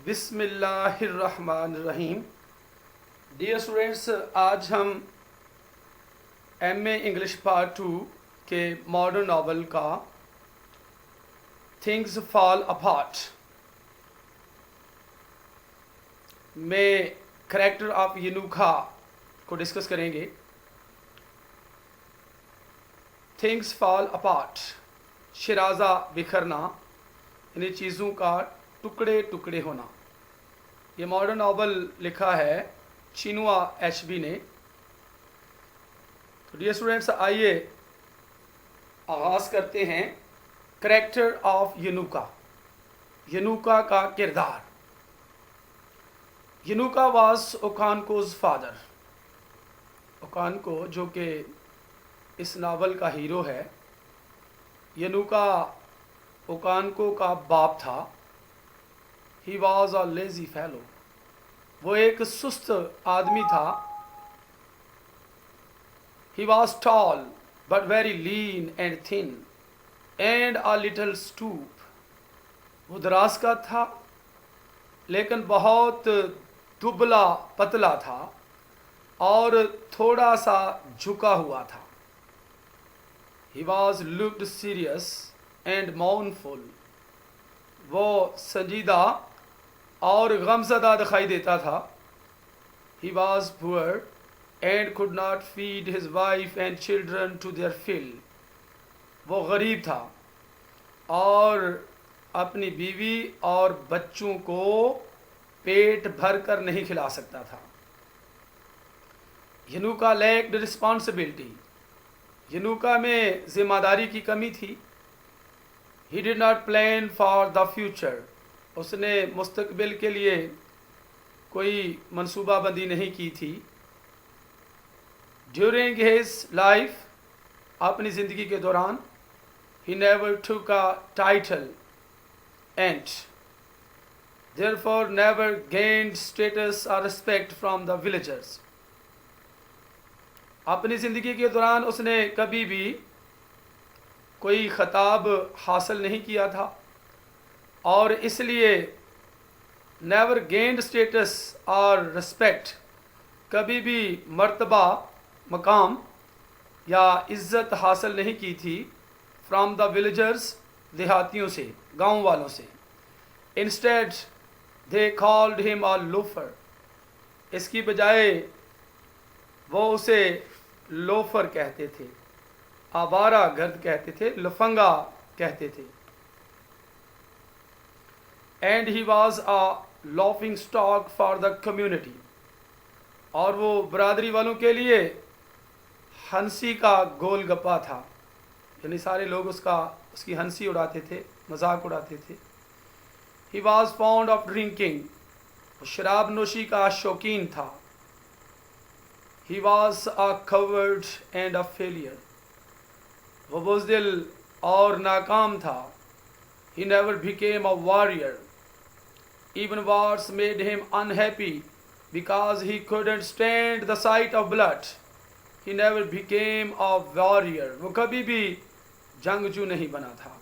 बिस्मिल्लाहिर्रहमानिर्रहीम। Dear students, आज हम एमए इंग्लिश पार्ट 2 के मॉडर्न नावल का थिंग्स फॉल अपार्ट में करैक्टर ऑफ यनूका को डिस्कस करेंगे। थिंग्स फॉल अपार्ट, शराजा बिखरना, यानी चीज़ों का टुकड़े टुकड़े होना। ये मॉडर्न नावल लिखा है चिनुआ एचबी ने। तो डियर स्टूडेंट्स, आइए आगाज़ करते हैं। करैक्टर ऑफ यनूका, यनूका का किरदार। यनूका वाज ओकानकोज फादर। ओकानको जो कि इस नावल का हीरो है, यनूका ओकानको का बाप था। He was a lazy fellow, वो एक सुस्त आदमी था। He was tall but very lean and thin and a little stoop. वो दराज का था लेकिन बहुत दुबला पतला था और थोड़ा सा झुका हुआ था। He was looked serious and mournful, वो संजीदा और गमज़दा दिखाई देता था। He was poor and could not feed his wife and children to their fill. वो गरीब था और अपनी बीवी और बच्चों को पेट भर कर नहीं खिला सकता था। यनूका लैक्ड रिस्पॉन्सिबिलिटी, यनूका में जिम्मेदारी की कमी थी। He did not plan for the future, उसने मुस्तकबिल के लिए कोई मनसूबाबंदी नहीं की थी। ड्यूरिंग हिज लाइफ, अपनी ज़िंदगी के दौरान, he never took a title and therefore never gained status और रिस्पेक्ट फ्रॉम द विलेजर्स। अपनी ज़िंदगी के दौरान उसने कभी भी कोई खिताब हासिल नहीं किया था और इसलिए नेवर गेन्ड स्टेटस और रिस्पेक्ट, कभी भी मर्तबा, मकाम या इज़्ज़त हासिल नहीं की थी फ्रॉम द विलेजर्स, देहातियों से, गांव वालों से। Instead they called him a loafer, इसकी बजाय वो उसे लोफर कहते थे, आवारा गर्द कहते थे, लफंगा कहते थे। And he was a laughing stock for the community, और वो बरादरी वालों के लिए हंसी का गोलगप्पा था, यानी सारे लोग उसकी हंसी उड़ाते थे, मजाक उड़ाते थे। He was found of drinking, शराब नोशी का शौकीन था। He was a covered and a failure, वो बुज़दिल और नाकाम था। He never became a warrior, even wars made him unhappy because he couldn't stand the sight of blood. He never became a warrior, वो कभी भी जंगजू नहीं बना था।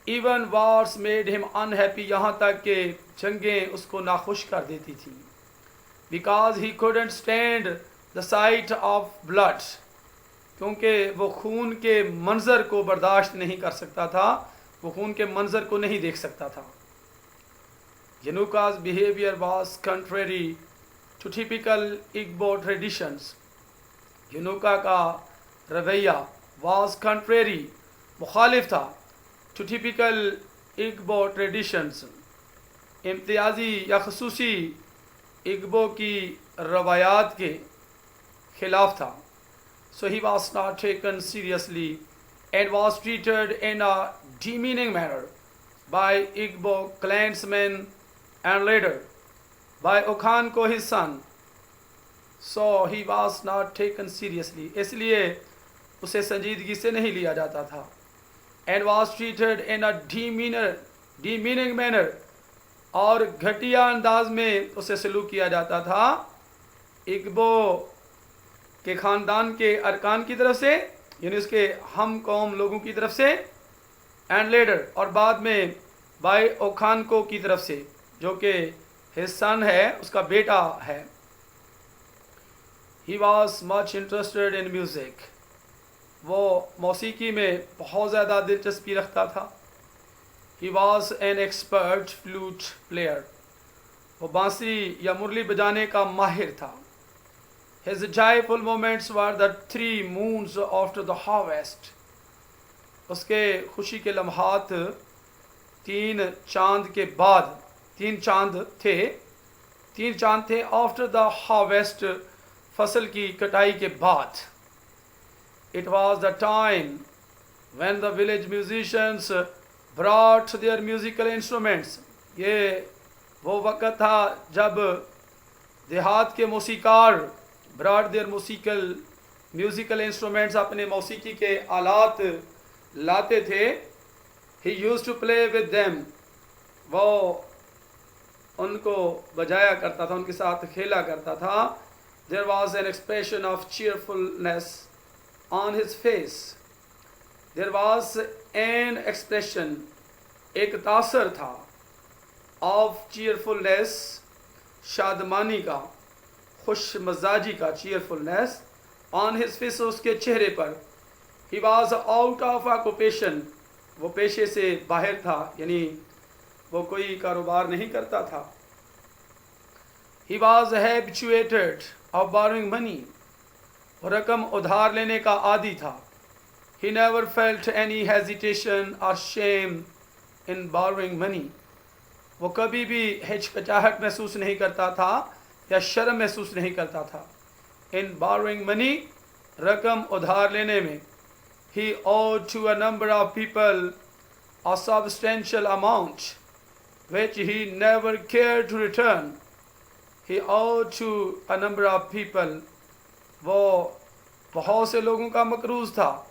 Even wars made him unhappy, यहाँ तक कि जंगें उसको नाखुश कर देती थी। Because he couldn't stand the sight of blood, क्योंकि वो खून के मंजर को बर्दाश्त नहीं कर सकता था, वो खून के मंजर को नहीं देख सकता था। Yanuka's behavior was contrary to typical Igbo traditions. यनूका का रवैया was contrary, मुखालिफ था, to typical Igbo traditions, इम्तियाजी या खसूसी इग्बो की रवायात के खिलाफ था। So he was not taken seriously and was treated in a demeaning manner by Igbo clansmen and later by Okanko his son. So he was not taken seriously, इसलिए उसे संजीदगी से नहीं लिया जाता था। And was treated in a demeaning manner, और घटिया अंदाज में उसे सलूक किया जाता था इग्बो के ख़ानदान के अरकान की तरफ से, यानी उसके हम कौम लोगों की तरफ से, एंड लेटर, और बाद में बाय ओखानको की तरफ से, जो कि his son है, उसका बेटा है. He was much interested in music. वो मौसीकी में बहुत ज़्यादा दिलचस्पी रखता था. He was an expert flute player. वो बांसुरी या मुरली बजाने का माहिर था. His joyful moments were the 3 moons after the harvest. उसके खुशी के लम्हात 3 चांद के बाद, 3 चांद थे after the harvest, फसल की कटाई के बाद. It was the time when the village musicians brought their musical instruments. ये वो वक़्त था जब देहात के मौसीकार brought their musical instruments, अपने मौसीकी के आलात लाते थे. He used to play with them. वो उनको बजाया करता था, उनके साथ खेला करता था. There was an expression of cheerfulness on his face. There was an expression, एक तासर था, of cheerfulness, शादमानी का, खुश मजाजी का, cheerfulness, on his face, उसके चेहरे पर. He was out of occupation. वो पेशे से बाहर था, यानी वो कोई कारोबार नहीं करता था. He was habituated of borrowing money. वो रकम उधार लेने का आदी था. He never felt any hesitation or shame in borrowing money. वो कभी भी हिचकिचाहट महसूस नहीं करता था या शर्म महसूस नहीं करता था. In borrowing money, रकम उधार लेने में. He owed to a number of people a substantial amount which he never cared to return. He owed to a number of people. वो बहुत से लोगों का मकरूज था.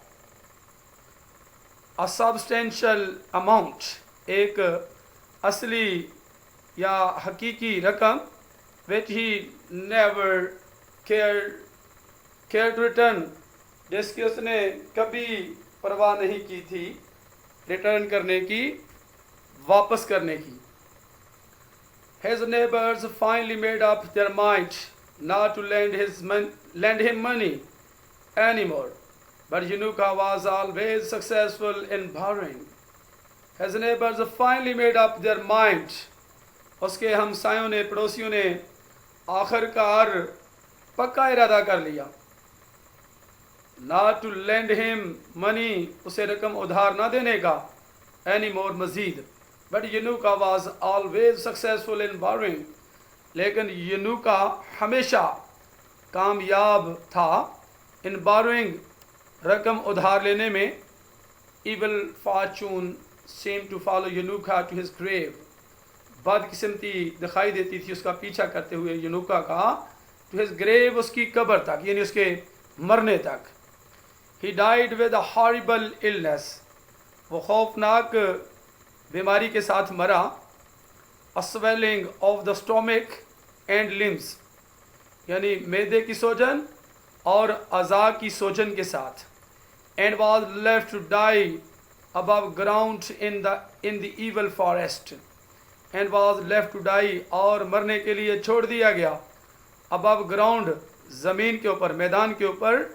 A substantial amount, एक असली या हकीकी रकम, which he never cared to return, जिसकी उसने कभी परवाह नहीं की थी रिटर्न करने की, वापस करने की. His neighbors finally made up their mind not to lend him money anymore, but Yanuka was always successful in borrowing. His neighbors finally made up their mind. उसके हमसायों ने, पड़ोसियों ने आखिरकार पक्का इरादा कर लिया. Not to lend him money, उसे रकम उधार ना देने का, anymore Majeed. But Yanuka was always successful in borrowing. लेकिन यनुका हमेशा कामयाब था in borrowing, रकम उधार लेने में. Evil fortune seemed to follow Yanuka to his grave. बदकिस्मती दिखाई देती थी उसका पीछा करते हुए यनुका का to his grave, उसकी कब्र तक, यानी उसके मरने तक. He died with a horrible illness. वो खौफनाक बीमारी के साथ मरा. A swelling of the stomach and limbs, यानी मैदे की सोजन और अज़ा की सोजन के साथ. And was left to die above ground in the evil forest. And was left to die, और मरने के लिए छोड़ दिया गया, above ground, ज़मीन के ऊपर, मैदान के ऊपर,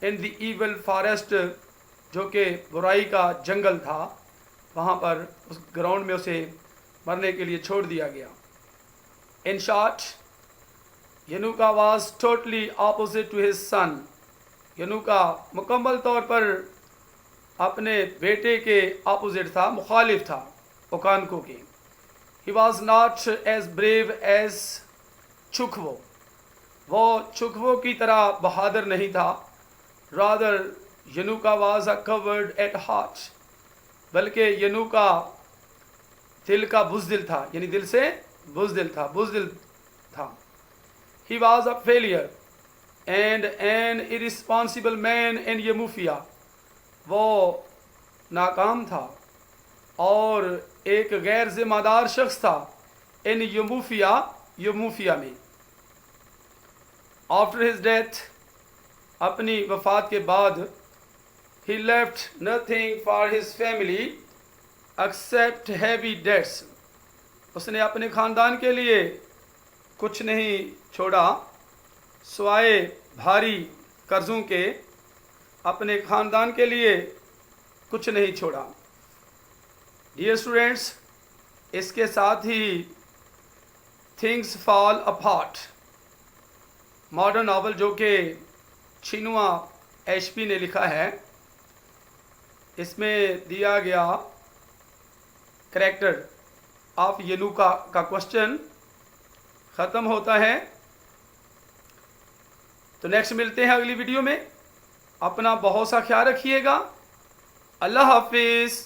in the evil forest, जो कि बुराई का जंगल था, वहाँ पर उस ग्राउंड में उसे मरने के लिए छोड़ दिया गया. In short, Yanuka was totally opposite to his son. यनुका मुकम्मल तौर पर अपने बेटे के ऑपोजिट था, मुखालिफ था ओकानको के. He was not as brave as चुखवो. वो चुखवो की तरह बहादुर नहीं था. Rather, यनुका was a coward at heart. बल्कि यनुका दिल का बुज़दिल था, यानी दिल से बुज़दिल था. He was a failure and an irresponsible man in Yemufia. वो नाकाम था और एक गैर जिम्मेदार शख्स था इन यमूफिया में. After his death, अपनी वफ़ात के बाद, he left nothing for his family except heavy debts. उसने अपने ख़ानदान के लिए कुछ नहीं छोड़ा, स्वाए भारी कर्ज़ों के अपने ख़ानदान के लिए कुछ नहीं छोड़ा। डियर स्टूडेंट्स, इसके साथ ही things fall apart modern novel जो कि छिनुआ एशपी ने लिखा है, इसमें दिया गया करैक्टर ऑफ यनुका का क्वेश्चन ख़त्म होता है। तो नेक्स्ट मिलते हैं अगली वीडियो में। अपना बहुत सा ख्याल रखिएगा। अल्लाह हाफिज़।